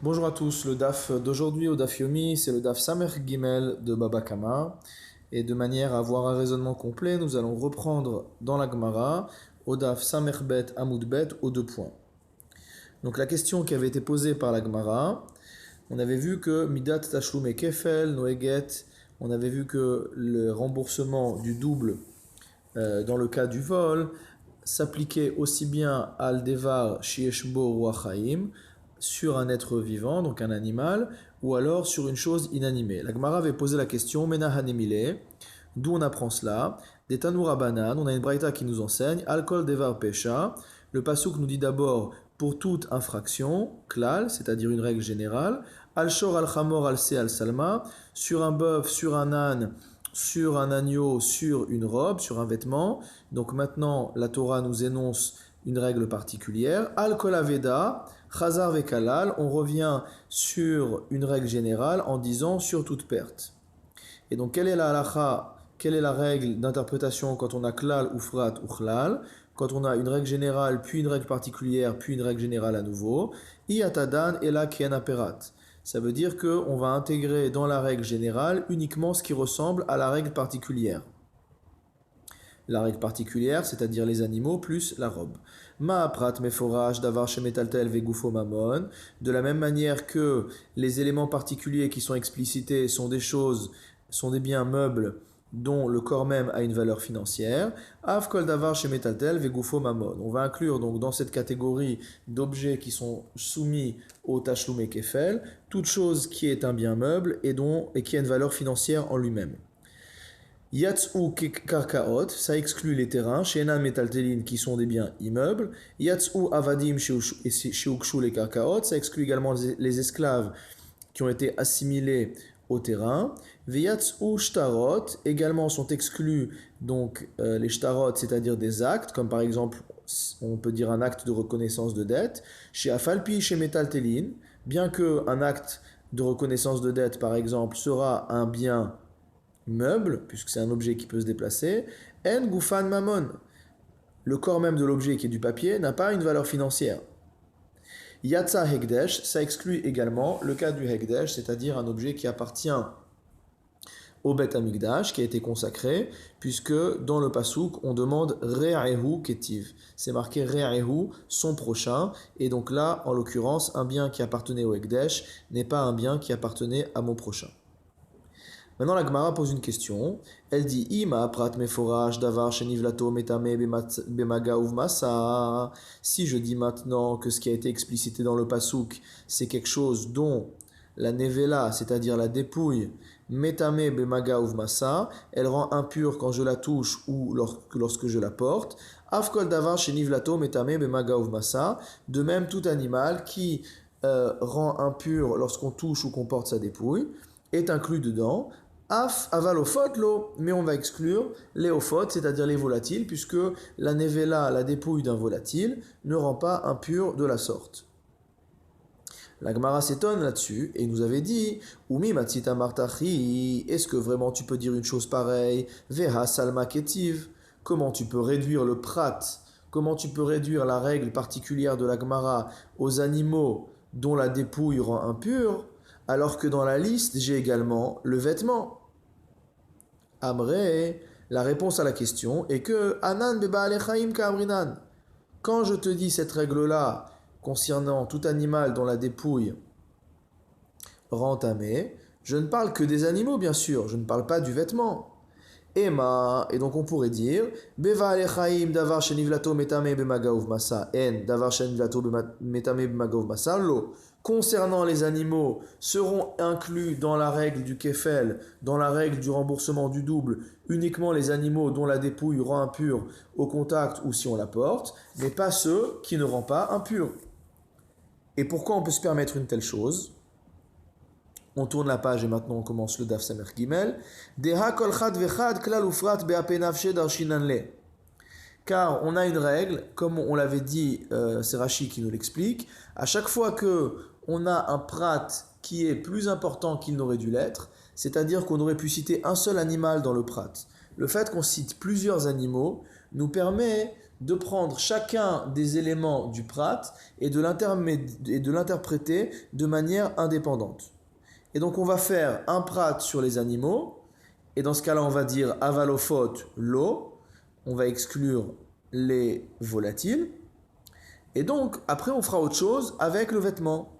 Bonjour à tous, le DAF d'aujourd'hui au DAF Yomi, c'est le DAF Samer Gimel de Baba Kama. Et de manière à avoir un raisonnement complet, nous allons reprendre dans la Gemara au DAF Samer Bet Amoud Bet aux deux points. Donc la question qui avait été posée par la Gemara, on avait vu que Midat Tashlum et Kefel, Noeget, on avait vu que le remboursement du double dans le cas du vol s'appliquait aussi bien al devar shieshbo ou achaim sur un être vivant, donc un animal, ou alors sur une chose inanimée. La Gemara avait posé la question, Mena hanemile, d'où on apprend cela? Des Tanoura Banan, on a une braïta qui nous enseigne, Alkol devar pesha, le pasouk nous dit d'abord pour toute infraction, klal, c'est-à-dire une règle générale, al shor al chamor al se al salma, sur un bœuf, sur un âne, sur un agneau, sur une robe, sur un vêtement. Donc maintenant, la Torah nous énonce une règle particulière. Al kol aveda, chazar vekalal, on revient sur une règle générale en disant sur toute perte. Et donc quelle est la halacha, quelle est la règle d'interprétation quand on a klal, ufrat ou chlal? Quand on a une règle générale, puis une règle particulière, puis une règle générale à nouveau. Iatadan ela kien aperat. Ça veut dire qu'on va intégrer dans la règle générale uniquement ce qui ressemble à la règle particulière. La règle particulière, c'est-à-dire les animaux plus la robe. Ma'aprat meforaj davar shemetaltel vegufo mamon. De la même manière que les éléments particuliers qui sont explicités sont des choses, sont des biens meubles dont le corps même a une valeur financière. Av kol davar shemetaltel vegufo mamon. On va inclure donc dans cette catégorie d'objets qui sont soumis au tashlum et kefel toute chose qui est un bien meuble et qui a une valeur financière en lui-même. Yatsou karkaot, ça exclut les terrains, shenan metaltelin qui sont des biens immeubles. Yatsou avadim sheukshu les karkaot, ça exclut également les esclaves qui ont été assimilés au terrain. Veyatsou shtarot, également sont exclus donc les shtarot, c'est-à-dire des actes, comme par exemple on peut dire un acte de reconnaissance de dette. Chez afalpi chez metaltelin, bien que un acte de reconnaissance de dette par exemple sera un bien meuble, puisque c'est un objet qui peut se déplacer, en gufan mamon. Le corps même de l'objet qui est du papier n'a pas une valeur financière. Yatsa hekdesh, ça exclut également le cas du hekdesh, c'est-à-dire un objet qui appartient au Bet Amikdash, qui a été consacré, puisque dans le pasouk, on demande Re'ahu Ketiv. C'est marqué Re'ahu, son prochain, et donc là, en l'occurrence, un bien qui appartenait au hekdesh n'est pas un bien qui appartenait à mon prochain. Maintenant, la Gemara pose une question. Elle dit Ima prat meforaj davar shenivlato metame bemaga uvmasa. Si je dis maintenant que ce qui a été explicité dans le pasouk, c'est quelque chose dont la nevela, c'est-à-dire la dépouille, metame bemaga uvmasa, elle rend impure quand je la touche ou lorsque je la porte. Afkol davar shenivlato metame bemaga uvmasa. De même, tout animal qui rend impur lorsqu'on touche ou qu'on porte sa dépouille est inclus dedans. Af avalofot lo, mais on va exclure les ophotes, c'est-à-dire les volatiles, puisque la nevela, la dépouille d'un volatile, ne rend pas impur de la sorte. La Gemara s'étonne là-dessus et nous avait dit Umi matzita martachi, est-ce que vraiment tu peux dire une chose pareille? Veha salma ketiv, comment tu peux réduire le prat, comment tu peux réduire la règle particulière de la Gemara aux animaux dont la dépouille rend impure? Alors que dans la liste, j'ai également le vêtement. Amré, la réponse à la question est que Anan beba alechaim kamrinan. Quand je te dis cette règle-là concernant tout animal dont la dépouille rend tamé, je ne parle que des animaux bien sûr, je ne parle pas du vêtement. Emma, et donc on pourrait dire Beva alechaim davar shenivlato metame bemagav masa en davar shenivlato metame bemagav masa lo. Concernant les animaux, seront inclus dans la règle du kefel, dans la règle du remboursement du double, uniquement les animaux dont la dépouille rend impure au contact ou si on la porte, mais pas ceux qui ne rendent pas impure. Et pourquoi on peut se permettre une telle chose? On tourne la page et maintenant on commence le Daf Samer Gimel. Deha kol chad vechad klal ufrat be'apenavshe darshinanle. Car on a une règle, comme on l'avait dit, c'est Rashi qui nous l'explique, à chaque fois que on a un prat qui est plus important qu'il n'aurait dû l'être, c'est-à-dire qu'on aurait pu citer un seul animal dans le prat. Le fait qu'on cite plusieurs animaux nous permet de prendre chacun des éléments du prat et de l'interpréter de manière indépendante. Et donc on va faire un prat sur les animaux, et dans ce cas-là on va dire avalofot l'eau, on va exclure les volatiles, et donc après on fera autre chose avec le vêtement.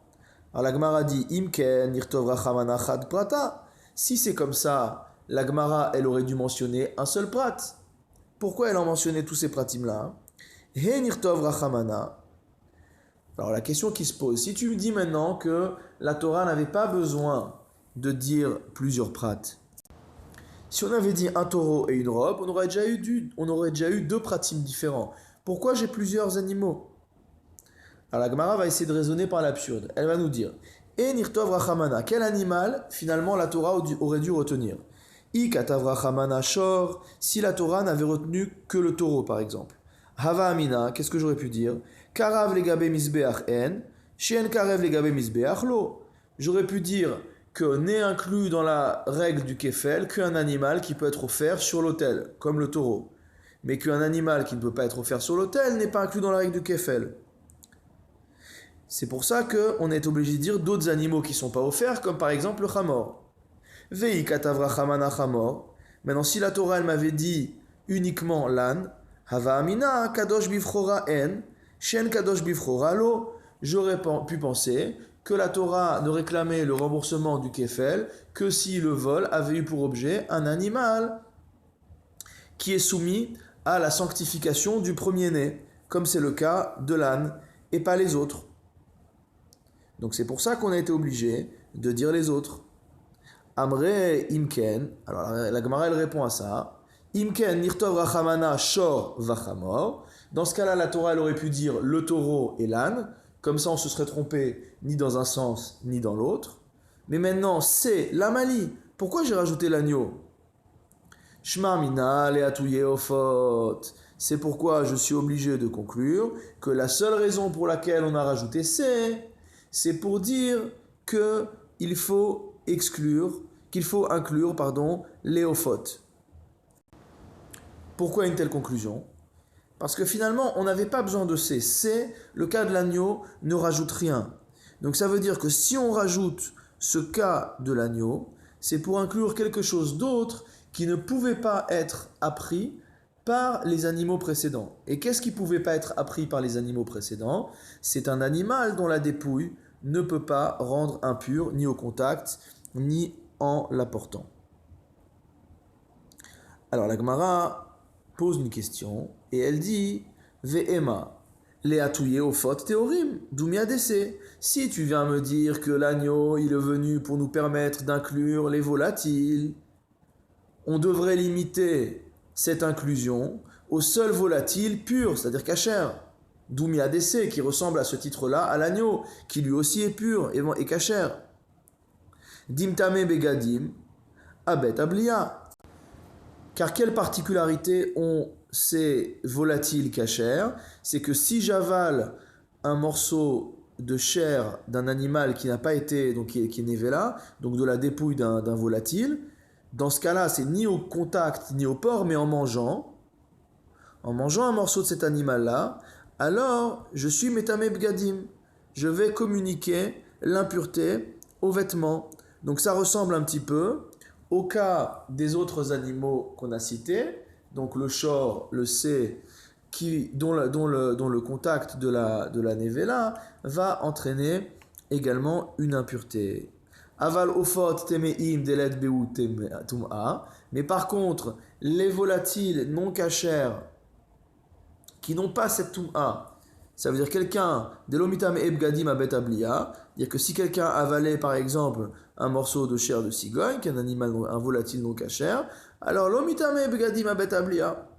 Alors la Gemara dit imken nirtov rachamana chad prata. Si c'est comme ça, la Gemara elle aurait dû mentionner un seul prat. Pourquoi elle a mentionné tous ces pratim-là? He nirtov rachamana. Alors la question qui se pose, si tu me dis maintenant que la Torah n'avait pas besoin de dire plusieurs prats, si on avait dit un taureau et une robe, on aurait déjà eu deux pratim différents. Pourquoi j'ai plusieurs animaux? Alors la Gemara va essayer de raisonner par l'absurde. Elle va nous dire, et nirtov rachamana, quel animal finalement la Torah aurait dû retenir? I katav rachamana shor, si la Torah n'avait retenu que le taureau par exemple. Hava amina, qu'est-ce que j'aurais pu dire? Karav legabe misbeach en, shien karev legabe misbeach lo. J'aurais pu dire que n'est inclus dans la règle du kefel qu'un animal qui peut être offert sur l'autel, comme le taureau. Mais qu'un animal qui ne peut pas être offert sur l'autel n'est pas inclus dans la règle du kefel. C'est pour ça qu'on est obligé de dire d'autres animaux qui ne sont pas offerts, comme par exemple le chamor. Vei katavra chamana chamor. Maintenant, si la Torah elle m'avait dit uniquement l'âne, hava amina kadosh bifchora en, shen kadosh bifchora lo, j'aurais pu penser que la Torah ne réclamait le remboursement du kefel que si le vol avait eu pour objet un animal qui est soumis à la sanctification du premier-né, comme c'est le cas de l'âne, et pas les autres. Donc c'est pour ça qu'on a été obligé de dire les autres. Amre imken, alors la Gemara elle répond à ça. Imken nirtov rachamana shor vachamor. Dans ce cas-là, la Torah elle aurait pu dire le taureau et l'âne. Comme ça, on se serait trompé ni dans un sens ni dans l'autre. Mais maintenant, c'est l'amali. Pourquoi j'ai rajouté l'agneau? Shma mina leatouye ofot. C'est pourquoi je suis obligé de conclure que la seule raison pour laquelle on a rajouté c'est pour dire qu'il faut inclure les ophotes. Pourquoi une telle conclusion? Parce que finalement, on n'avait pas besoin de c'est le cas de l'agneau ne rajoute rien. Donc ça veut dire que si on rajoute ce cas de l'agneau, c'est pour inclure quelque chose d'autre qui ne pouvait pas être appris par les animaux précédents. Et qu'est-ce qui ne pouvait pas être appris par les animaux précédents? C'est un animal dont la dépouille ne peut pas rendre impur ni au contact, ni en l'apportant. Alors la Gemara pose une question et elle dit Ve'ema leatouye ofot théorim doumia dese. Si tu viens me dire que l'agneau il est venu pour nous permettre d'inclure les volatiles, on devrait limiter cette inclusion aux seuls volatiles purs, c'est-à-dire kasher. Doumia dese qui ressemble à ce titre-là à l'agneau, qui lui aussi est pur et kasher. Dimtame begadim abet ablia. Car quelle particularité ont ces volatiles kasher? C'est que si j'avale un morceau de chair d'un animal qui n'a pas été, donc qui est névéla, donc de la dépouille d'un volatile, dans ce cas-là, c'est ni au contact ni au port, mais en mangeant un morceau de cet animal-là, alors je suis metame begadim. Je vais communiquer l'impureté aux vêtements. Donc ça ressemble un petit peu au cas des autres animaux qu'on a cités, donc le shor, le c, dont le contact de la nevela va entraîner également une impureté. Aval ofot temeim delet beu tum'a. Mais par contre, les volatiles non cachers qui n'ont pas cette tum'a, ça veut dire quelqu'un, delomitam ebgadim abet ablia, dire que si quelqu'un avalait par exemple un morceau de chair de cigogne, qui est un volatile non cachère, alors lomitam ebgadim abet ablia,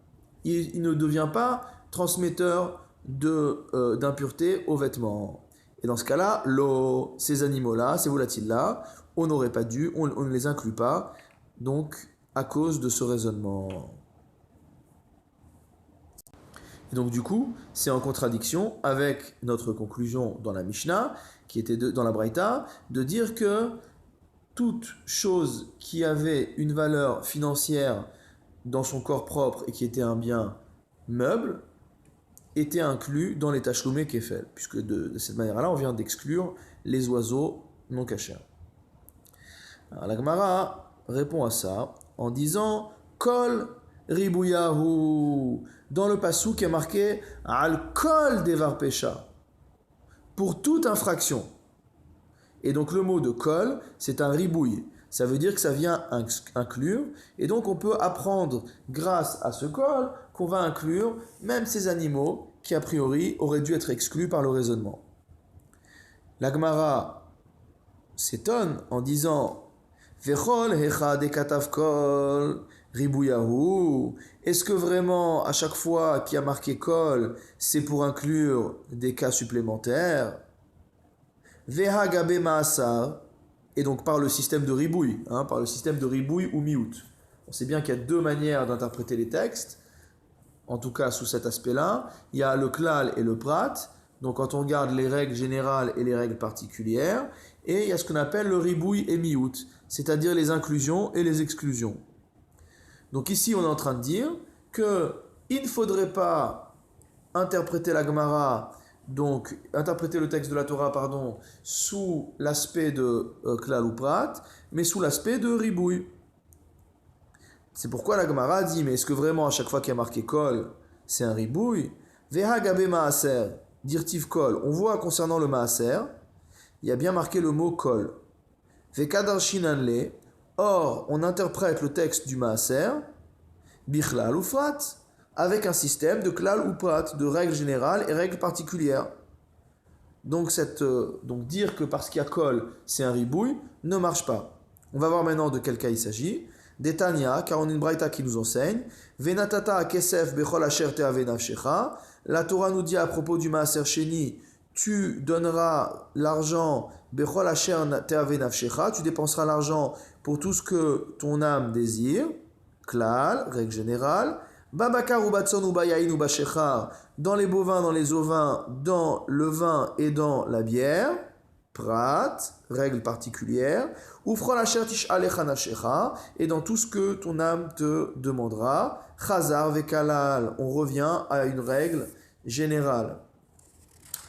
il ne devient pas transmetteur d'impureté aux vêtements. Et dans ce cas-là, ces animaux-là, ces volatiles-là, on n'aurait pas dû, on ne les inclut pas, donc à cause de ce raisonnement. Et donc du coup, c'est en contradiction avec notre conclusion dans la Mishnah, qui était dans la Braïta, de dire que toute chose qui avait une valeur financière dans son corps propre et qui était un bien meuble, étaient inclus dans les tachloumé kefel, puisque de cette manière-là, on vient d'exclure les oiseaux non cachers. Alors, la Gemara répond à ça en disant Kol ribouyahu. Dans le passou qui est marqué Al kol devar pesha. Pour toute infraction. Et donc le mot de kol, c'est un ribouille. Ça veut dire que ça vient inclure. Et donc on peut apprendre grâce à ce kol qu'on va inclure même ces animaux qui a priori auraient dû être exclus par le raisonnement. La Gemara s'étonne en disant Vechol hecha de katav kol ribouyahu. Est-ce que vraiment à chaque fois qu'il y a marqué kol, c'est pour inclure des cas supplémentaires? Veha gabe maasar, et donc par le système de ribouille, par le système de ribouille ou miout. On sait bien qu'il y a deux manières d'interpréter les textes, en tout cas sous cet aspect-là. Il y a le klal et le prat, donc quand on regarde les règles générales et les règles particulières, et il y a ce qu'on appelle le ribouille et miout, c'est-à-dire les inclusions et les exclusions. Donc ici on est en train de dire qu'il ne faudrait pas interpréter la Gemara, donc interpréter le texte de la Torah, sous l'aspect de klal ou prat, mais sous l'aspect de ribouille. C'est pourquoi la Gemara dit, mais est-ce que vraiment à chaque fois qu'il y a marqué kol, c'est un ribouille? Veha gabe maaser, dirtiv kol. On voit concernant le maaser, il y a bien marqué le mot kol. Vekadar shinanle, or on interprète le texte du maaser, bichlal ou prat, avec un système de klal ou prat, de règles générales et règles particulières. Donc, dire que parce qu'il y a kol, c'est un ribouille, ne marche pas. On va voir maintenant de quel cas il s'agit. Detania, car on a une braïta qui nous enseigne. Venatata kesef bechol asher teave nafshecha. La Torah nous dit à propos du maaser sheni, tu donneras l'argent bechol asher teave nafshecha, tu dépenseras l'argent pour tout ce que ton âme désire. Klal, règle générale. Babakar ou batson ou bayaïn ou bashechar, dans les bovins, dans les ovins, dans le vin et dans la bière. Prat, règle particulière. Ufrol asher tish'alecha nafshecha, et dans tout ce que ton âme te demandera. Chazar vekalal, on revient à une règle générale.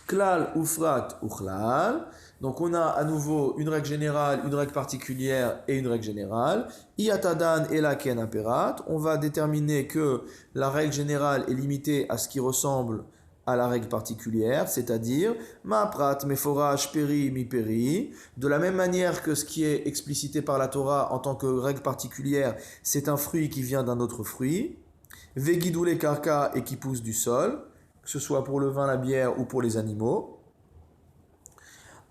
Klal, ufrat, uchlal. Donc on a à nouveau une règle générale, une règle particulière et une règle générale. Iatadan et la ken aperat. On va déterminer que la règle générale est limitée à ce qui ressemble à la règle particulière, c'est-à-dire ma prat, meforach, peri, mi peri. De la même manière que ce qui est explicité par la Torah en tant que règle particulière, c'est un fruit qui vient d'un autre fruit. Vegidoule karka, et qui pousse du sol, que ce soit pour le vin, la bière ou pour les animaux.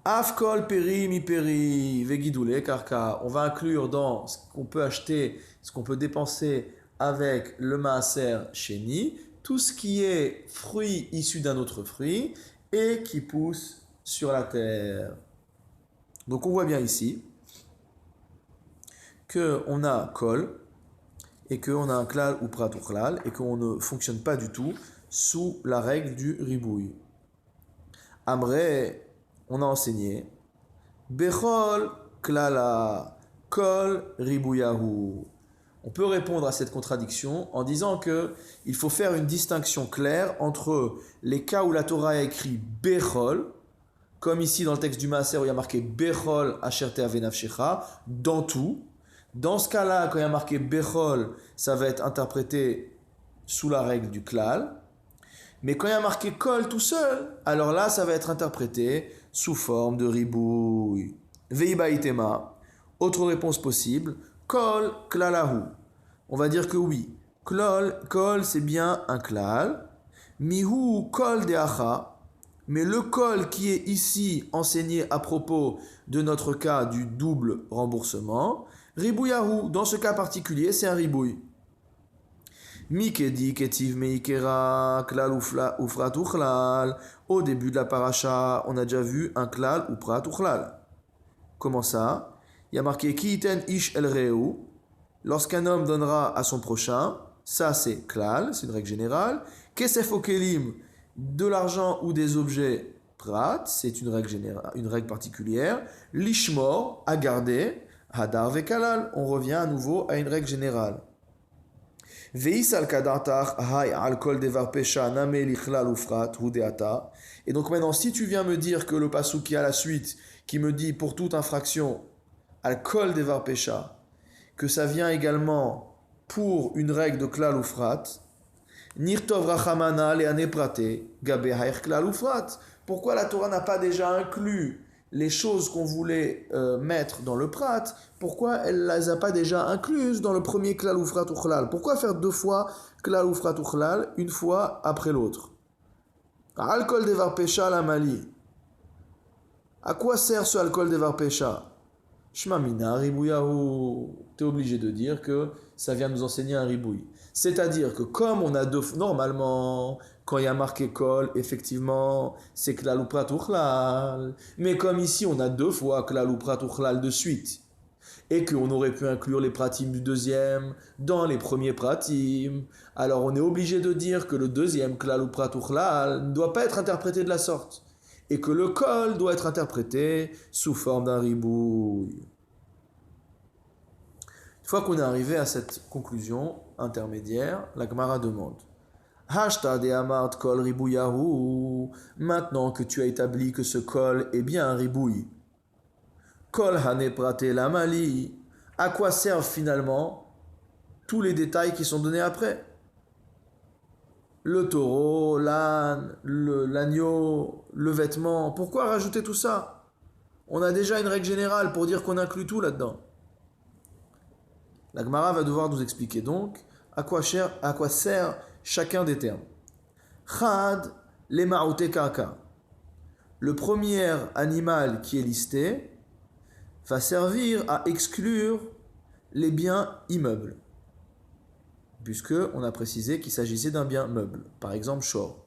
Afkol peri mi peri vegidoule karka. On va inclure dans ce qu'on peut acheter, ce qu'on peut dépenser avec le maaser sheni, tout ce qui est fruit issu d'un autre fruit et qui pousse sur la terre. Donc on voit bien ici qu'on a kol et qu'on a un klal ou prat ou klal et qu'on ne fonctionne pas du tout sous la règle du ribouille. Amré, on a enseigné Bechol klala kol ribouyahu. On peut répondre à cette contradiction en disant qu'il faut faire une distinction claire entre les cas où la Torah a écrit Bechol, comme ici dans le texte du Maaser où il y a marqué Bechol asher te'ave nafshecha, dans tout. Dans ce cas-là, quand il y a marqué Bechol, ça va être interprété sous la règle du klal. Mais quand il y a marqué Kol tout seul, alors là, ça va être interprété sous forme de ribouille. Veibaitema, autre réponse possible, Kol klalahu. On va dire que oui. Kol, c'est bien un klal. Mihu kol deacha. Mais le kol qui est ici enseigné à propos de notre cas du double remboursement, ribouyahu, dans ce cas particulier, c'est un ribouille. Mikedi ketiv meikera klal ufrat uchlal. Au début de la paracha, on a déjà vu un klal ou prat uchlal. Comment ça? Il y a marqué kiiten ish el reu. Lorsqu'un homme donnera à son prochain, ça c'est klal, c'est une règle générale. Kesef okelim, de l'argent ou des objets, prat, c'est une règle générale, une règle particulière. Lishmor, à garder. Hadar vekalal, on revient à nouveau à une règle générale. Et donc maintenant, si tu viens me dire que le pasuk qui a la suite, qui me dit pour toute infraction, al kol devar pesha, que ça vient également pour une règle de klal ufrat, nirtov rachamana leane prate, gabe haer klal ufrat. Pourquoi la Torah n'a pas déjà inclus les choses qu'on voulait mettre dans le prat? Pourquoi elle ne les a pas déjà incluses dans le premier klal ufrat uchlal? Pourquoi faire deux fois klal ufrat uchlal, une fois après l'autre? Alcool devar pesha la mali. À quoi sert ce alcool devar pesha? Shma mina ribouyahu. Tu es obligé de dire que ça vient nous enseigner un ribouille. C'est-à-dire que comme on a deux... Normalement, quand il y a marqué kol, effectivement, c'est klal ou prat uchlal. Mais comme ici, on a deux fois klal ou prat uchlal de suite, et qu'on aurait pu inclure les pratim du deuxième dans les premiers pratim, alors on est obligé de dire que le deuxième klal ou prat uchlal ne doit pas être interprété de la sorte, et que le kol doit être interprété sous forme d'un ribouille. Une fois qu'on est arrivé à cette conclusion intermédiaire, la Gemara demande Hashta de amart kol ribouyahu. Maintenant que tu as établi que ce kol est bien un ribouille, kol hane prate lamali, à quoi servent finalement tous les détails qui sont donnés après? Le taureau, l'âne, l'agneau, le vêtement. Pourquoi rajouter tout ça? On a déjà une règle générale pour dire qu'on inclut tout là-dedans. La Gemara va devoir nous expliquer donc à quoi sert chacun des termes. Chad, les ma'ote kaka. Le premier animal qui est listé va servir à exclure les biens immeubles, puisque on a précisé qu'il s'agissait d'un bien meuble, par exemple shor.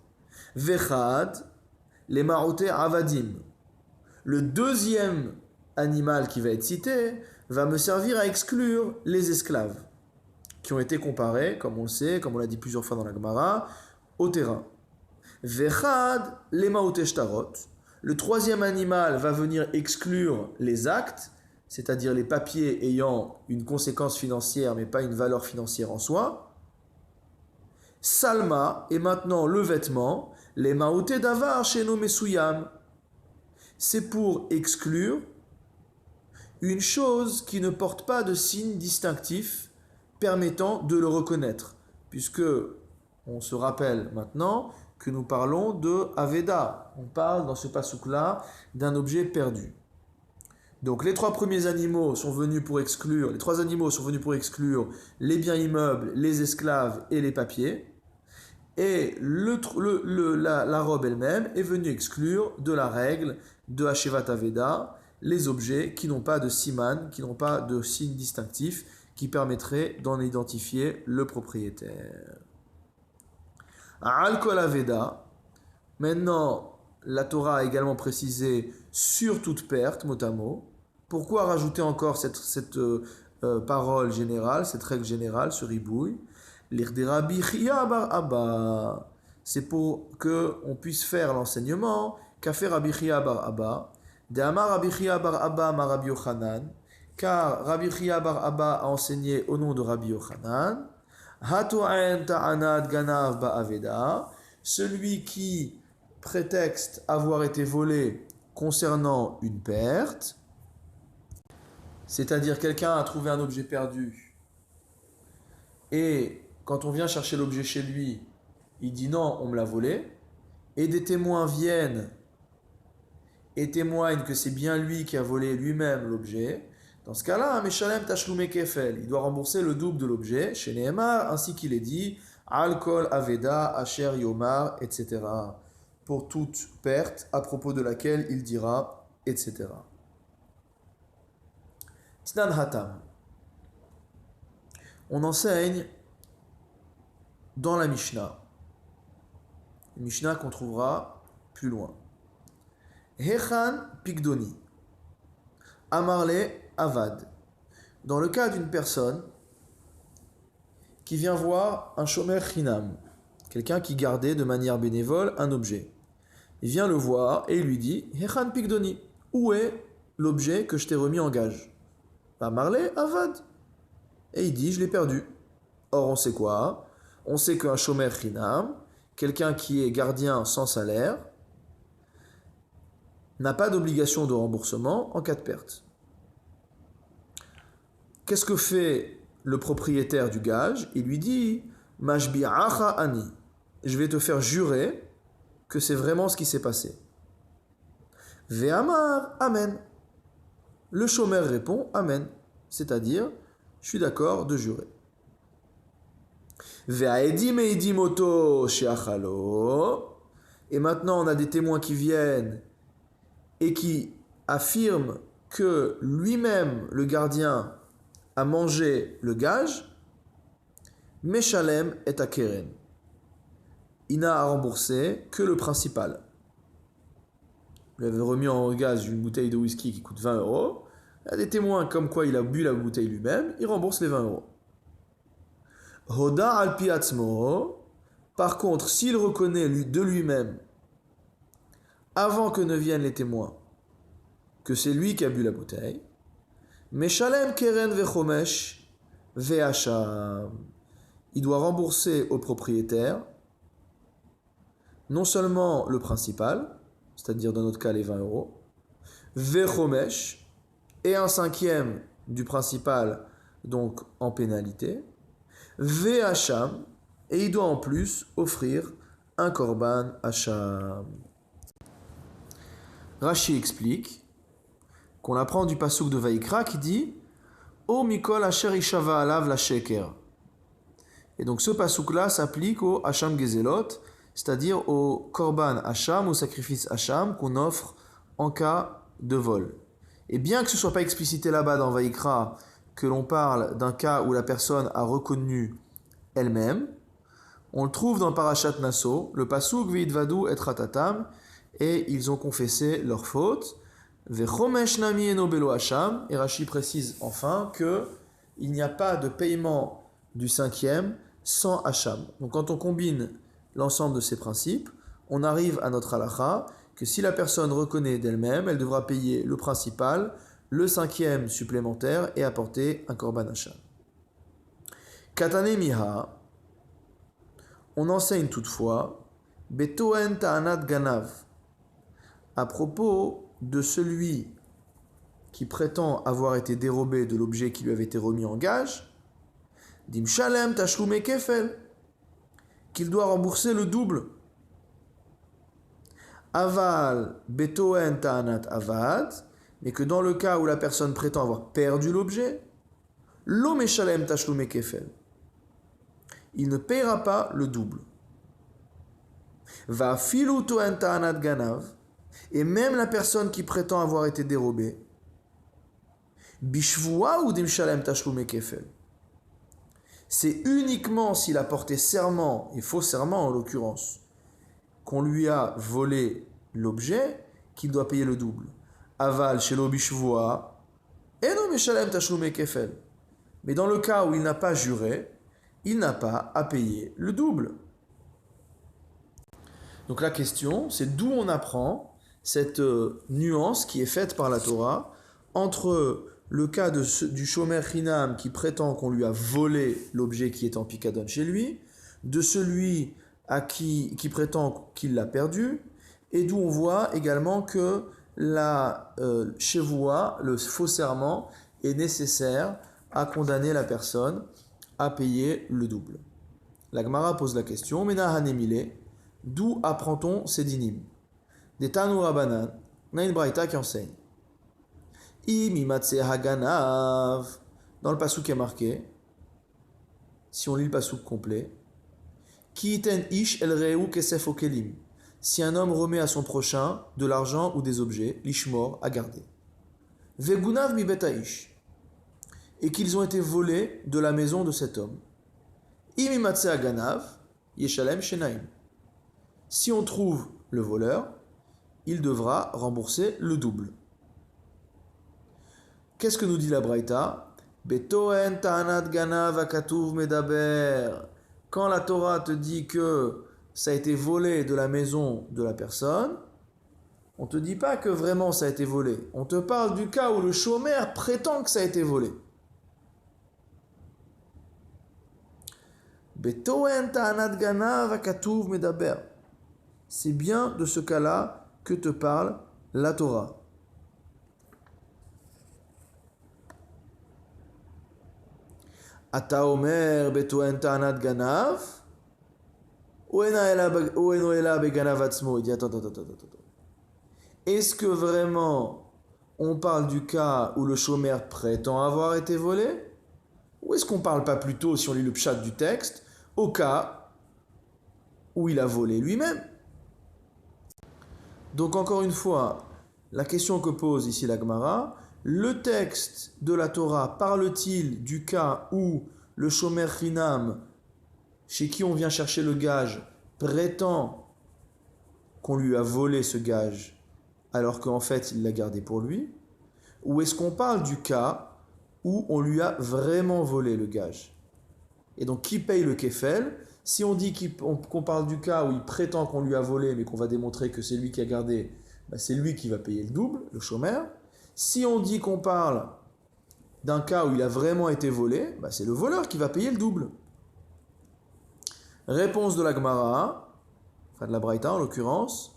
Vechad, les ma'ote avadim. Le deuxième animal qui va être cité va me servir à exclure les esclaves, qui ont été comparés, comme on le sait, comme on l'a dit plusieurs fois dans la Gemara, au terrain. Vechad, les ma'ote shtarot. Le troisième animal va venir exclure les actes, c'est-à-dire les papiers ayant une conséquence financière mais pas une valeur financière en soi. Salma, et maintenant le vêtement, les ma'ote davar sheno mesuyam. C'est pour exclure une chose qui ne porte pas de signe distinctif permettant de le reconnaître, puisque on se rappelle maintenant que nous parlons de Aveda. On parle dans ce passouk-là d'un objet perdu. Donc les trois animaux sont venus pour exclure les biens immeubles, les esclaves et les papiers. Et la robe elle-même est venue exclure de la règle de Hashevat Aveda les objets qui n'ont pas de siman, qui n'ont pas de signe distinctif, qui permettrait d'en identifier le propriétaire. Al kol Aveda, maintenant la Torah a également précisé sur toute perte, mot à mot. Pourquoi rajouter encore cette parole générale, cette règle générale, ce ribouille? Rabbi Chia bar Abba. C'est pour qu'on puisse faire l'enseignement qu'a fait Rabbi Chia bar Abba. De Amar Rabbi Chia bar Abba ma Rabbi Yochanan. Car Rabbi Chia bar Abba a enseigné au nom de Rabbi Yochanan. Hato'en ta'anad ganav ba'aveda. Celui qui prétexte avoir été volé concernant une perte, c'est-à-dire quelqu'un a trouvé un objet perdu et quand on vient chercher l'objet chez lui, il dit non, on me l'a volé, et des témoins viennent et témoignent que c'est bien lui qui a volé lui-même l'objet. Dans ce cas-là, Meshalem Tashlume Kefel, il doit rembourser le double de l'objet, chez Nehemar, ainsi qu'il est dit, Alkol Aveda, Asher Yomar, etc. Pour toute perte à propos de laquelle il dira, etc. Tnan Hatam. On enseigne dans la Mishnah, une Mishnah qu'on trouvera plus loin. Hechan Pigdoni, Amarle Avad. Dans le cas d'une personne qui vient voir un shomer chinam, quelqu'un qui gardait de manière bénévole un objet. Il vient le voir et il lui dit Hechan Pigdoni, où est l'objet que je t'ai remis en gage? Amarle Avad. Et il dit je l'ai perdu. Or, on sait quoi? On sait qu'un shomer chinam, quelqu'un qui est gardien sans salaire, n'a pas d'obligation de remboursement en cas de perte. Qu'est-ce que fait le propriétaire du gage? Il lui dit Mashbi'acha ani. Je vais te faire jurer que c'est vraiment ce qui s'est passé. Ve'amar amen. Le chômeur répond amen, c'est-à-dire je suis d'accord de jurer. Ve'aedim eidimoto she'achalo. Et maintenant on a des témoins qui viennent et qui affirment que lui-même, le gardien, a mangé le gage. Meshalem est à Keren. Il n'a à rembourser que le principal. Il avait remis en gage une bouteille de whisky qui coûte 20 euros. Il y a des témoins comme quoi il a bu la bouteille lui-même, il rembourse les 20 euros. Hoda al piatzmo. Par contre, s'il reconnaît de lui-même, avant que ne viennent les témoins, que c'est lui qui a bu la bouteille, Meshalem Keren vechomesh ve'asham. Il doit rembourser au propriétaire non seulement le principal, c'est-à-dire dans notre cas les 20 euros, vechomesh, et un cinquième du principal, donc en pénalité, ve'asham, et il doit en plus offrir un korban hacham. Rashi explique qu'on apprend du pasuk de Vaïkra qui dit O mikol asher ishava alav la sheker. Et donc ce pasuk-là s'applique au hacham gezelot, c'est-à-dire au korban hacham, au sacrifice hacham qu'on offre en cas de vol. Et bien que ce ne soit pas explicité là-bas dans Vaïkra, que l'on parle d'un cas où la personne a reconnu elle-même, on le trouve dans Parashat Naso, le pasuk V'idvadu et ratatam, et ils ont confessé leur faute. Vechomesh nami eno belo hacham, et Rashi précise enfin que il n'y a pas de paiement du cinquième sans hacham. Donc quand on combine l'ensemble de ces principes, on arrive à notre halakha que si la personne reconnaît d'elle-même, elle devra payer le principal, le cinquième supplémentaire et apporter un korban hacham. Katane miha, on enseigne toutefois betoen ta'anat ganav, à propos de celui qui prétend avoir été dérobé de l'objet qui lui avait été remis en gage, dim shalem tashlume kefel, qu'il doit rembourser le double. Aval betoen ta'anat avad, mais que dans le cas où la personne prétend avoir perdu l'objet, lo meshalem tashlume kefel, il ne paiera pas le double. Va filu toen ta'anat ganav, et même la personne qui prétend avoir été dérobée, bishvua ou dimshalem tashlume kefel, c'est uniquement s'il a porté serment, et faux serment en l'occurrence, qu'on lui a volé l'objet, qu'il doit payer le double. Aval shelo bishvua, eno meshalem tashlume kefel. Mais dans le cas où il n'a pas juré, il n'a pas à payer le double. Donc la question, c'est d'où on apprend cette nuance qui est faite par la Torah entre le cas du shomer chinam qui prétend qu'on lui a volé l'objet qui est en pikadon chez lui, de celui qui prétend qu'il l'a perdu, et d'où on voit également que la chevoua, le faux serment, est nécessaire à condamner la personne à payer le double. La Gemara pose la question, Mena hanemile, d'où apprend-on ces dinim? Des Tanu Rabanan, on a une braïta qui enseigne. Imimatse haganav, dans le passouk qui est marqué, si on lit le passouk complet, Ki iten ish el reu kesef okelim, si un homme remet à son prochain de l'argent ou des objets, l'ishmor à garder. Vegunav mi betaish, et qu'ils ont été volés de la maison de cet homme. Imimatse haganav, yeshalem shenaim. Si on trouve le voleur, il devra rembourser le double. Qu'est-ce que nous dit la Braïta? Betoen ta'anat ganav akatuv medaber. Quand la Torah te dit que ça a été volé de la maison de la personne, on ne te dit pas que vraiment ça a été volé. On te parle du cas où le chômeur prétend que ça a été volé. Betoen ta'anat ganav hakatuv medaber. C'est bien de ce cas-là que te parle la Torah. Ata omer betoen ta'anat ganav. Ou eno ela beganav atzmo. Il dit attends. Est-ce que vraiment on parle du cas où le chômeur prétend avoir été volé? Ou est-ce qu'on parle pas plutôt, si on lit le pshat du texte, au cas où il a volé lui-même? Donc encore une fois, la question que pose ici la Gemara, le texte de la Torah parle-t-il du cas où le chômeur chinam, chez qui on vient chercher le gage, prétend qu'on lui a volé ce gage alors qu'en fait il l'a gardé pour lui? Ou est-ce qu'on parle du cas où on lui a vraiment volé le gage? Et donc qui paye le kefel? Si on dit qu'on parle du cas où il prétend qu'on lui a volé mais qu'on va démontrer que c'est lui qui a gardé, c'est lui qui va payer le double, le chômeur. Si on dit qu'on parle d'un cas où il a vraiment été volé, c'est le voleur qui va payer le double. Réponse de la Gemara, enfin de la Braïta en l'occurrence.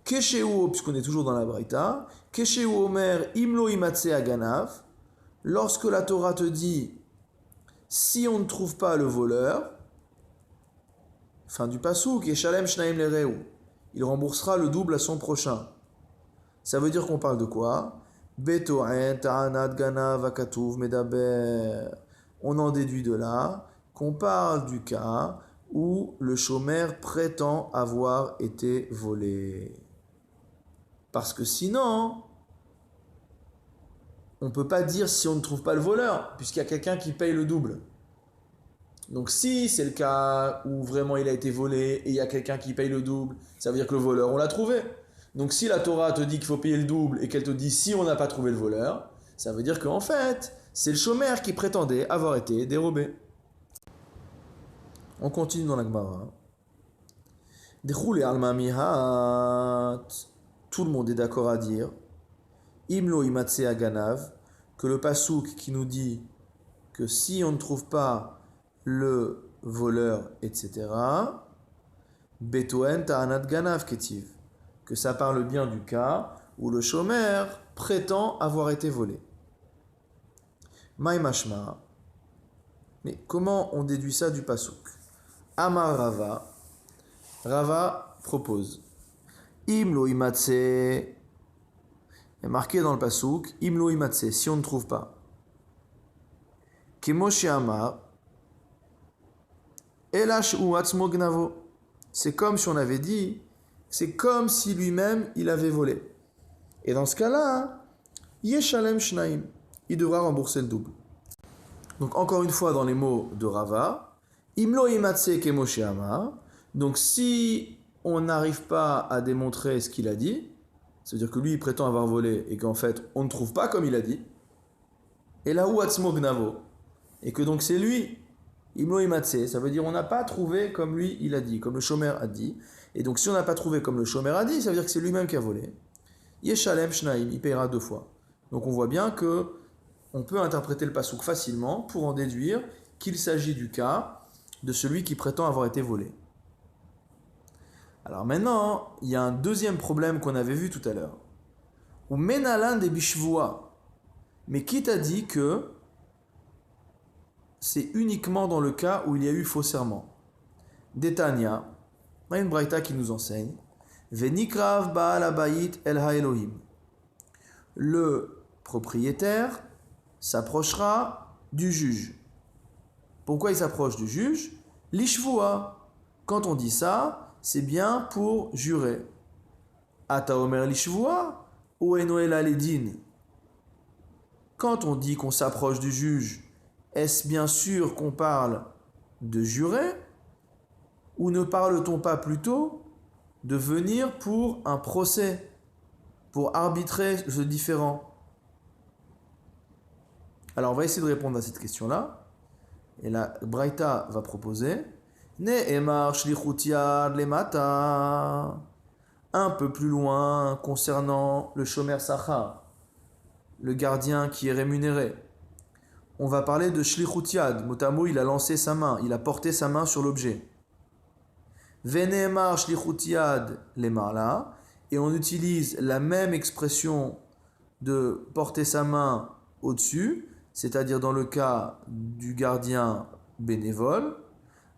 Keshéou, puisqu'on est toujours dans la Braïta, Keshéou Omer imlo imatse aganav, lorsque la Torah te dit, si on ne trouve pas le voleur, fin du pasouk, et shalem shnaim lereu, il remboursera le double à son prochain. Ça veut dire qu'on parle de quoi? Betoen ta'anat ganav hakatuv medaber. On en déduit de là qu'on parle du cas où le chômeur prétend avoir été volé. Parce que sinon, on ne peut pas dire si on ne trouve pas le voleur, puisqu'il y a quelqu'un qui paye le double. Donc si c'est le cas où vraiment il a été volé et il y a quelqu'un qui paye le double, ça veut dire que le voleur, on l'a trouvé. Donc si la Torah te dit qu'il faut payer le double et qu'elle te dit si on n'a pas trouvé le voleur, ça veut dire qu'en fait, c'est le chômeur qui prétendait avoir été dérobé. On continue dans la Gemara. Tout le monde est d'accord à dire Imlo imatse aganav, que le pasouk qui nous dit que si on ne trouve pas le voleur, etc., Betoen ta'anat ganav ketiv, que ça parle bien du cas où le chômeur prétend avoir été volé. Maïmashma, mais comment on déduit ça du pasouk? Amar Rava, Rava propose Imlo imatse, est marqué dans le pasouk, Imlo imatse, si on ne trouve pas. Kemoshe Amar, Elash ou atzmo gnavo. C'est comme si on avait dit, c'est comme si lui-même il avait volé. Et dans ce cas-là, Yeshalem shnaim, il devra rembourser le double. Donc encore une fois dans les mots de Rava, Imlo imatse kemoshe Amar. Donc si on n'arrive pas à démontrer ce qu'il a dit, ça veut dire que lui il prétend avoir volé et qu'en fait on ne trouve pas comme il a dit, et là où atzmo gnavo, et que donc c'est lui, imlo imatse, ça veut dire on n'a pas trouvé comme lui il a dit, comme le chômeur a dit, et donc si on n'a pas trouvé comme le chômeur a dit, ça veut dire que c'est lui-même qui a volé. Yeshalem shnaim, il paiera 2 fois. Donc on voit bien que on peut interpréter le pasouk facilement pour en déduire qu'il s'agit du cas de celui qui prétend avoir été volé. Alors maintenant, il y a un deuxième problème qu'on avait vu tout à l'heure. Ou menalan des bishvoa. Mais qui t'a dit que c'est uniquement dans le cas où il y a eu faux serment? Détania, il y a une braïta qui nous enseigne. Venikrav baal abayit el ha-Elohim. Le propriétaire s'approchera du juge. Pourquoi il s'approche du juge? Lishvoa. Quand on dit ça, c'est bien pour jurer. Ata omer lishvoa ou enoela ledin. Quand on dit qu'on s'approche du juge, est-ce bien sûr qu'on parle de jurer ou ne parle-t-on pas plutôt de venir pour un procès, pour arbitrer ce différend? Alors on va essayer de répondre à cette question-là. Et la Braïta va proposer Ne'emar shlichut yad lemata. Un peu plus loin concernant le shomer sachar, le gardien qui est rémunéré. on va parler de shlichut yad. Motamo, il a lancé sa main, il a porté sa main sur l'objet. Veneemar shlichut yad lemala. Et on utilise la même expression de porter sa main au-dessus, c'est-à-dire dans le cas du gardien bénévole.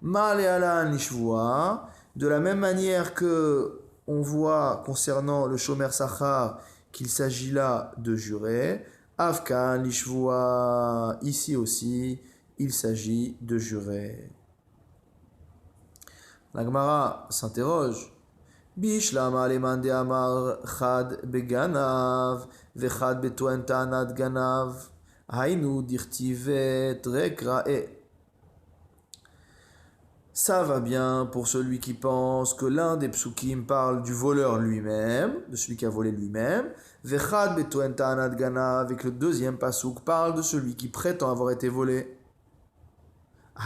Ma'ale'alan lishvua. De la même manière que on voit concernant le shomer sachar qu'il s'agit là de jurer. Afkan lishvua. Ici aussi, il s'agit de jurer. La Gemara s'interroge. Bishlama lemande amar chad beganav vechad betoen ta'anat ganav hainu dirtive trekrae. Ça va bien pour celui qui pense que l'un des psukim parle du voleur lui-même, de celui qui a volé lui-même. Vechad betoen ta'anat ganav, avec le deuxième pasuk parle de celui qui prétend avoir été volé.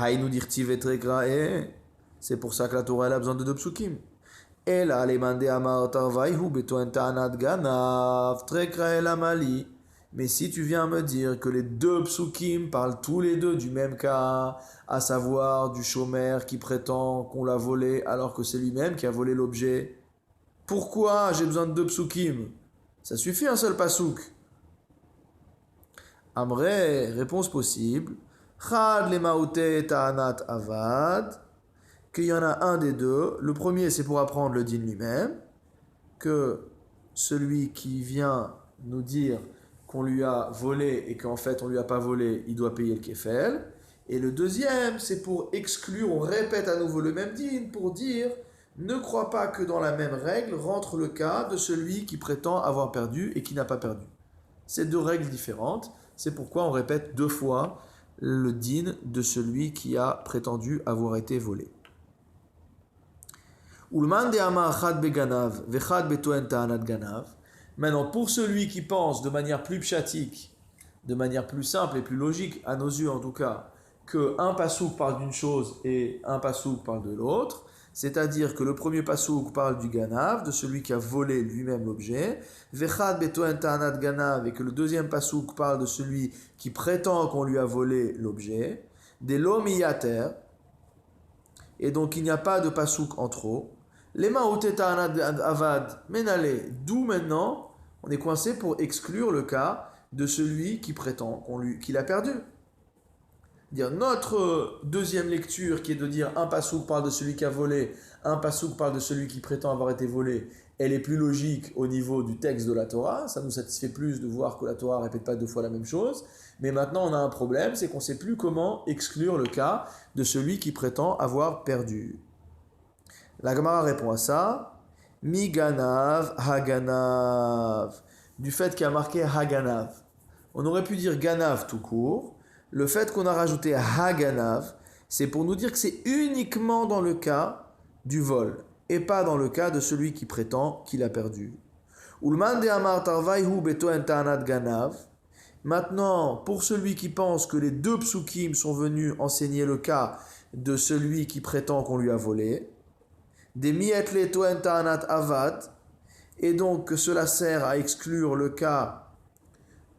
Hainu dirtive trekrae. C'est pour ça que la Torah elle a besoin de deux psukim. Mais si tu viens me dire que les deux psukim parlent tous les deux du même cas, à savoir du chômeur qui prétend qu'on l'a volé alors que c'est lui-même qui a volé l'objet, pourquoi j'ai besoin de deux psukim? Ça suffit un seul pasuk. Amré, réponse possible. Chad lemaute ta'anat avad. Qu'il y en a un des deux. Le premier, c'est pour apprendre le din lui-même, que celui qui vient nous dire qu'on lui a volé et qu'en fait on lui a pas volé, il doit payer le kefel. Et le deuxième, c'est pour exclure, on répète à nouveau le même din, pour dire, ne crois pas que dans la même règle rentre le cas de celui qui prétend avoir perdu et qui n'a pas perdu. C'est deux règles différentes, c'est pourquoi on répète deux fois le din de celui qui a prétendu avoir été volé. Maintenant, pour celui qui pense de manière plus pshatique, de manière plus simple et plus logique, à nos yeux en tout cas, qu'un pasouk parle d'une chose et un pasouk parle de l'autre, c'est-à-dire que le premier pasouk parle du ganav, de celui qui a volé lui-même l'objet, vechad betoen ta'anat ganav, et que le deuxième pasouk parle de celui qui prétend qu'on lui a volé l'objet, des lomiyater, et donc il n'y a pas de pasouk en trop. Les ma'oteta avad menale, d'où maintenant on est coincé pour exclure le cas de celui qui prétend qu'il a perdu. Dire notre deuxième lecture qui est de dire un pasouk parle de celui qui a volé, un pasouk parle de celui qui prétend avoir été volé, elle est plus logique au niveau du texte de la Torah, ça nous satisfait plus de voir que la Torah ne répète pas deux fois la même chose, mais maintenant on a un problème, c'est qu'on ne sait plus comment exclure le cas de celui qui prétend avoir perdu. La Gemara répond à ça, mi ganav haganav, du fait qu'il y a marqué haganav. On aurait pu dire ganav tout court. Le fait qu'on a rajouté haganav, c'est pour nous dire que c'est uniquement dans le cas du vol et pas dans le cas de celui qui prétend qu'il a perdu. Ulman de amar tarvaihu betoen ta'anat ganav. Maintenant, pour celui qui pense que les deux psukim sont venus enseigner le cas de celui qui prétend qu'on lui a volé, des mietle toen ta'anat avad, et donc que cela sert à exclure le cas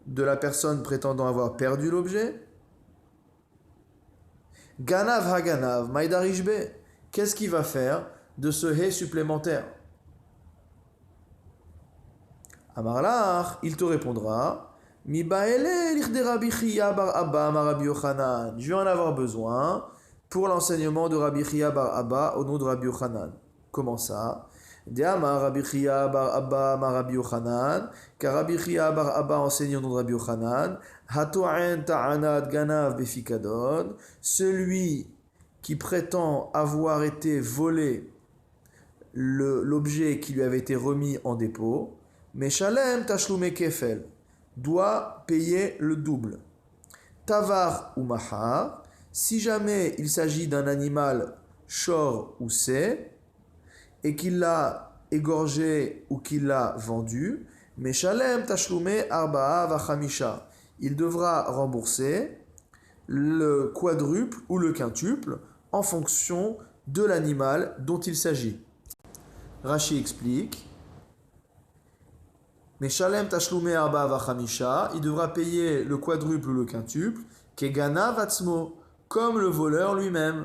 de la personne prétendant avoir perdu l'objet. Ganav haganav, maïdarishbe, qu'est-ce qu'il va faire de ce hé supplémentaire? Amarlach, il te répondra, mi baele lichde Rabbi Chia bar Abba ma Rabbi Yochanan. Je vais en avoir besoin pour l'enseignement de Rabbi Chia bar Abba au nom de Rabbi Yochanan. Comment ça? De'amar Rabbi Chia bar Abba ma Rabbi Yochanan, car Rabbi Chia bar Abba enseigne au nom de Rabbi Yochanan, hato'en ta'anat ganav befikadon, celui qui prétend avoir été volé l'objet qui lui avait été remis en dépôt, meshalem tashlume kefel, doit payer le double. Tavar ou mahar, si jamais il s'agit d'un animal shor ou sé, et qu'il l'a égorgé ou qu'il l'a vendu, meshalem tashlume arba'a vachamisha, il devra rembourser le quadruple ou le quintuple en fonction de l'animal dont il s'agit. Rashi explique, meshalem tashlume arba'a vachamisha, il devra payer le quadruple ou le quintuple, Keganav atzmo, comme le voleur lui-même.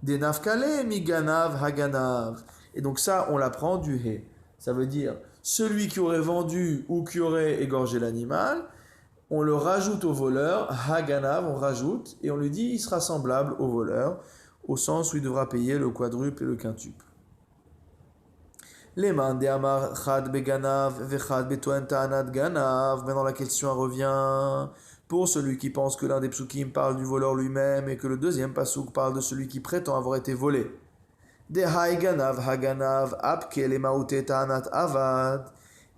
Des nafkale mi ganav haganav. Et donc ça, on l'apprend du he. Ça veut dire, celui qui aurait vendu ou qui aurait égorgé l'animal, on le rajoute au voleur, haganav, on rajoute, et on lui dit, il sera semblable au voleur, au sens où il devra payer le quadruple et le quintuple. Leman de amar chad beganav vechad betoen ta'anat ganav. Maintenant la question revient pour celui qui pense que l'un des psukim parle du voleur lui-même et que le deuxième pasuk parle de celui qui prétend avoir été volé. De hay ganav haganav apke lemaute ta'anat avad,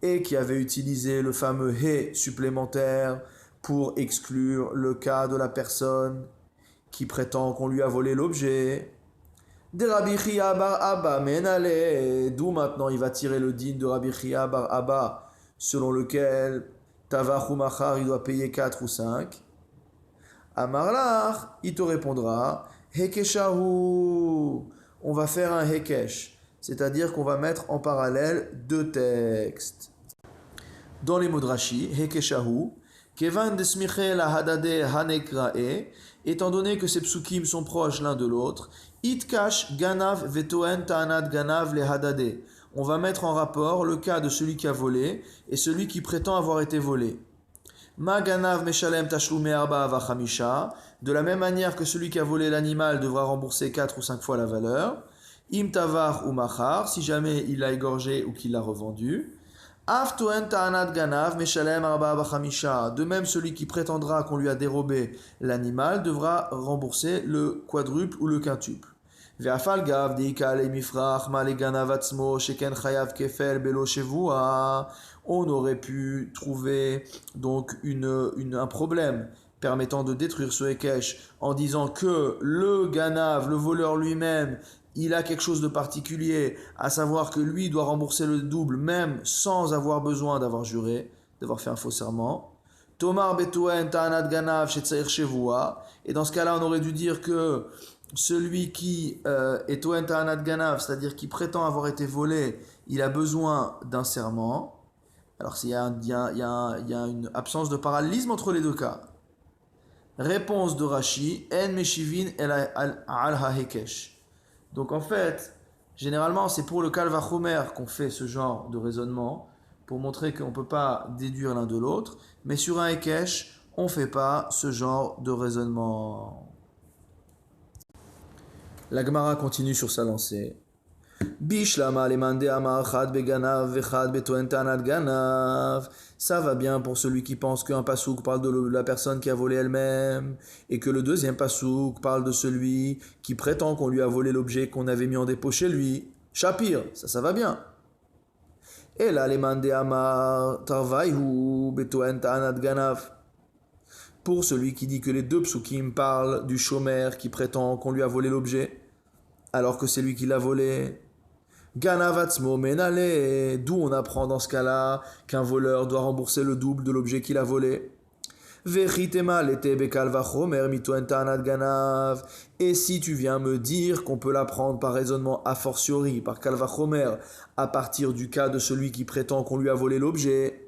et qui avait utilisé le fameux he supplémentaire pour exclure le cas de la personne qui prétend qu'on lui a volé l'objet. De Rabbi Chia bar Abba menale, d'où maintenant il va tirer le din de Rabbi Chia bar Abba, selon lequel Tavach ou Machar il doit payer 4 ou 5. Amarlach, il te répondra Hekeshahu, on va faire un Hekesh, c'est-à-dire qu'on va mettre en parallèle deux textes. Dans les mots de Rashi, Hekeshahu, Kevan desmiche la hadade hanekrae, étant donné que ces psukim sont proches l'un de l'autre, Itkash ganav vetoen ta'anat ganav le hadade. On va mettre en rapport le cas de celui qui a volé et celui qui prétend avoir été volé. Ma ganav meshalem tashlume arba avachamisha. De la même manière que celui qui a volé l'animal devra rembourser 4 ou 5 fois la valeur. Im tavar ou machar, si jamais il l'a égorgé ou qu'il l'a revendu. Aftoen ta'anat ganav meshalem arba avachamisha. De même, celui qui prétendra qu'on lui a dérobé l'animal devra rembourser le quadruple ou le quintuple. Ve'afal gav deika le mifrach ma le ganav atzmo sheken chayav kefel belo shevua. On aurait pu trouver donc un problème permettant de détruire ce Hekesh en disant que le ganav, le voleur lui-même, il a quelque chose de particulier, à savoir que lui doit rembourser le double même sans avoir besoin d'avoir juré, d'avoir fait un faux serment. Tomar betouen ta'anat ganav shetzair shevua. Et dans ce cas-là, on aurait dû dire que celui qui est touen ta'anat ganav, c'est-à-dire qui prétend avoir été volé, il a besoin d'un serment. Alors il y a une absence de parallélisme entre les deux cas. Réponse de Rashi, en meshivin el al ha-hekesh. Donc en fait, généralement c'est pour le Kal Vachomer qu'on fait ce genre de raisonnement, pour montrer qu'on ne peut pas déduire l'un de l'autre, mais sur un Hekesh, on ne fait pas ce genre de raisonnement. La Gemara continue sur sa lancée. Bishlama lemande amar chad beganav vechad betoen ta'anat ganav. Ça va bien pour celui qui pense qu'un pasouk parle de la personne qui a volé elle-même et que le deuxième pasouk parle de celui qui prétend qu'on lui a volé l'objet qu'on avait mis en dépôt chez lui. Shapir, ça va bien. Et là lemande amar tarvaihu betoen ta'anat ganav. Pour celui qui dit que les deux psukim parlent du shomer qui prétend qu'on lui a volé l'objet alors que c'est lui qui l'a volé. Ganavatzmo menale, d'où on apprend dans ce cas-là qu'un voleur doit rembourser le double de l'objet qu'il a volé. Vechitema lete bekal vachomer mitoen ta'anat ganav. Et si tu viens me dire qu'on peut l'apprendre par raisonnement a fortiori, par kal vachomer, à partir du cas de celui qui prétend qu'on lui a volé l'objet,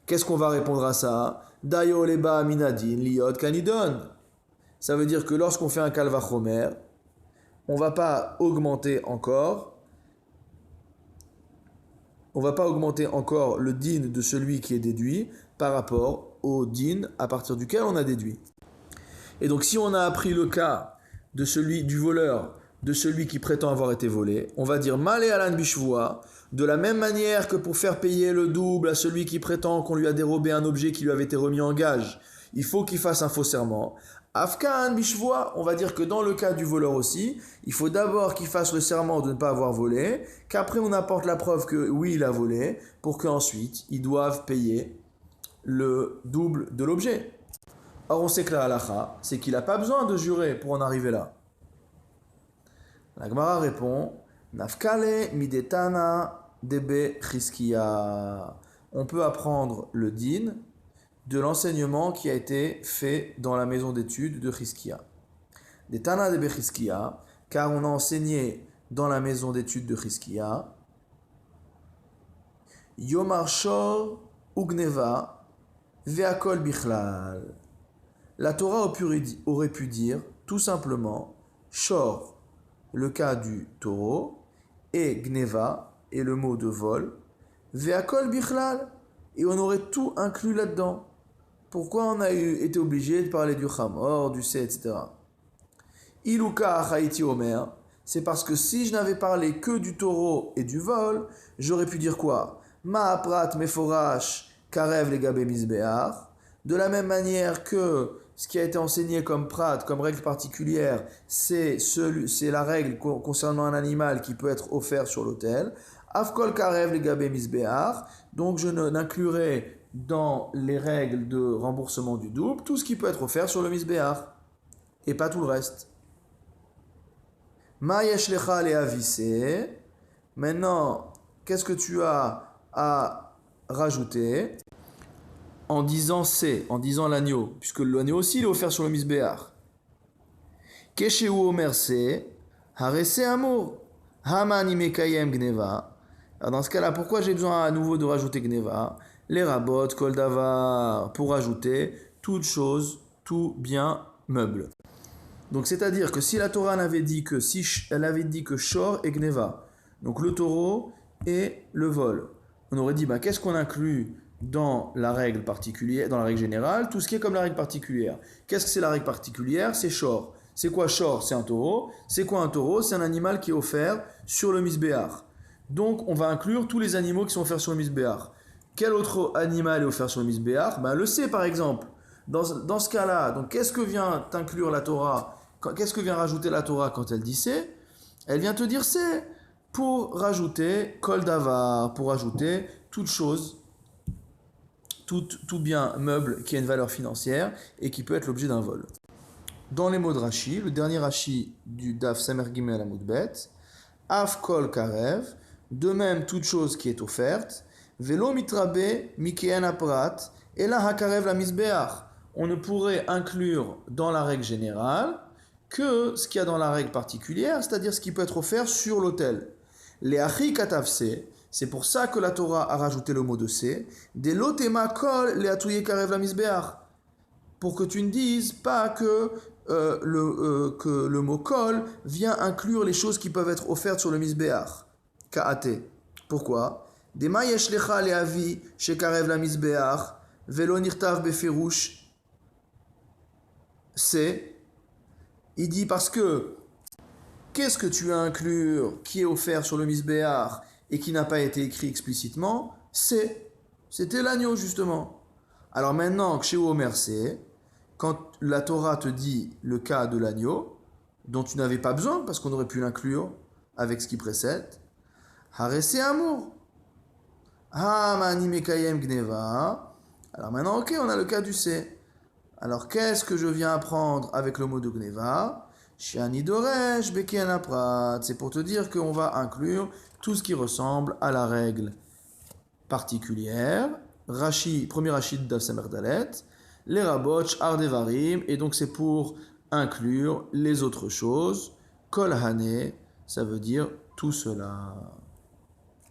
qu'est-ce qu'on va répondre à ça? Dayo leba minadin liot kanidon. Ça veut dire que lorsqu'on fait un kal vachomer, on ne va pas augmenter encore le din de celui qui est déduit par rapport au din à partir duquel on a déduit. Et donc si on a appris le cas de celui du voleur, de celui qui prétend avoir été volé, on va dire malé alan bishvoa, de la même manière que pour faire payer le double à celui qui prétend qu'on lui a dérobé un objet qui lui avait été remis en gage, il faut qu'il fasse un faux serment. Afkan bishvoa, on va dire que dans le cas du voleur aussi, il faut d'abord qu'il fasse le serment de ne pas avoir volé, qu'après on apporte la preuve que oui il a volé, pour qu'ensuite ils doivent payer le double de l'objet. Or on sait que la halakha, c'est qu'il n'a pas besoin de jurer pour en arriver là. La Gemara répond, Nafkale midetana debe chiskiya. On peut apprendre le din de l'enseignement qui a été fait dans la maison d'études de Chizkiya. Des Tana de Chizkiya, car on a enseigné dans la maison d'études de Chizkiya, Yomar Shor Ugneva Veakol Bichlal. la Torah aurait pu dire tout simplement Shor, le cas du taureau, et Gneva, et le mot de vol, Ve'akol Bichlal, et on aurait tout inclus là-dedans. Pourquoi on a été obligé de parler du Chamor, du Sé, etc. Iluka Haïti Omer, c'est parce que si je n'avais parlé que du taureau et du vol, j'aurais pu dire quoi? Ma'aprat meforash karev legabe misbeach. De la même manière que ce qui a été enseigné comme prat, comme règle particulière, c'est la règle concernant un animal qui peut être offert sur l'autel. Afkol karev legabe misbeach. Donc je n'inclurai dans les règles de remboursement du double tout ce qui peut être offert sur le misbeach et pas tout le reste. Ma yeshlecha leavise. Maintenant, qu'est-ce que tu as à rajouter en disant c'est, en disant l'agneau, puisque l'agneau aussi il est offert sur le misbéach. Keshehu omer se, harese amour, hamani mekayem gneva. Alors dans ce cas-là, pourquoi j'ai besoin à nouveau de rajouter gneva? Les rabot, kol davar, pour rajouter toute chose, tout bien meuble. Donc c'est-à-dire que si la Torah n'avait dit que elle avait dit que shor et gneva, donc le taureau et le vol, on aurait dit qu'est-ce qu'on inclut dans la règle particulière, dans la règle générale, tout ce qui est comme la règle particulière. Qu'est-ce que c'est la règle particulière? C'est shor. C'est quoi shor? C'est un taureau. C'est quoi un taureau? C'est un animal qui est offert sur le misbéach. Donc on va inclure tous les animaux qui sont offerts sur le misbéach. Quel autre animal est offert sur le misbéach? Le C par exemple. Dans ce cas-là, donc qu'est-ce que vient t'inclure la Torah? Qu'est-ce que vient rajouter la Torah quand elle dit C? Elle vient te dire C pour rajouter kol davar, pour rajouter toute chose, tout bien meuble qui a une valeur financière et qui peut être l'objet d'un vol. Dans les mots de Rashi, le dernier Rashi du Daf Samer Gimel Amud Bet, Af kol karev, de même toute chose qui est offerte, Velo mitrabe mikeen aprat, et la hakarev la misbeach. On ne pourrait inclure dans la règle générale que ce qu'il y a dans la règle particulière, c'est-à-dire ce qui peut être offert sur l'autel. Les achi katavse, c'est pour ça que la Torah a rajouté le mot de C, des lotema kol le atouye karev la misbeach, pour que tu ne dises pas que le mot kol vient inclure les choses qui peuvent être offertes sur le misbeach. Ka'ate. Pourquoi? Dema yeshlecha leavi shekarev la misbeach velo nirtav befirouche. C'est, il dit parce que qu'est-ce que tu as à inclure qui est offert sur le misbéach et qui n'a pas été écrit explicitement? C'était l'agneau justement. Alors maintenant, chez Omer c'est, quand la Torah te dit le cas de l'agneau, dont tu n'avais pas besoin parce qu'on aurait pu l'inclure avec ce qui précède, harese amour. Hamani mekayem gneva. Alors maintenant, ok, on a le cas du C. Alors qu'est-ce que je viens apprendre avec le mot de gneva? Shiani doresh beken aprat. C'est pour te dire qu'on va inclure tout ce qui ressemble à la règle particulière. Rashi, premier Rashi de Daf Samer Dalet. Les raboch ardevarim. Et donc c'est pour inclure les autres choses. Kol hane, ça veut dire tout cela.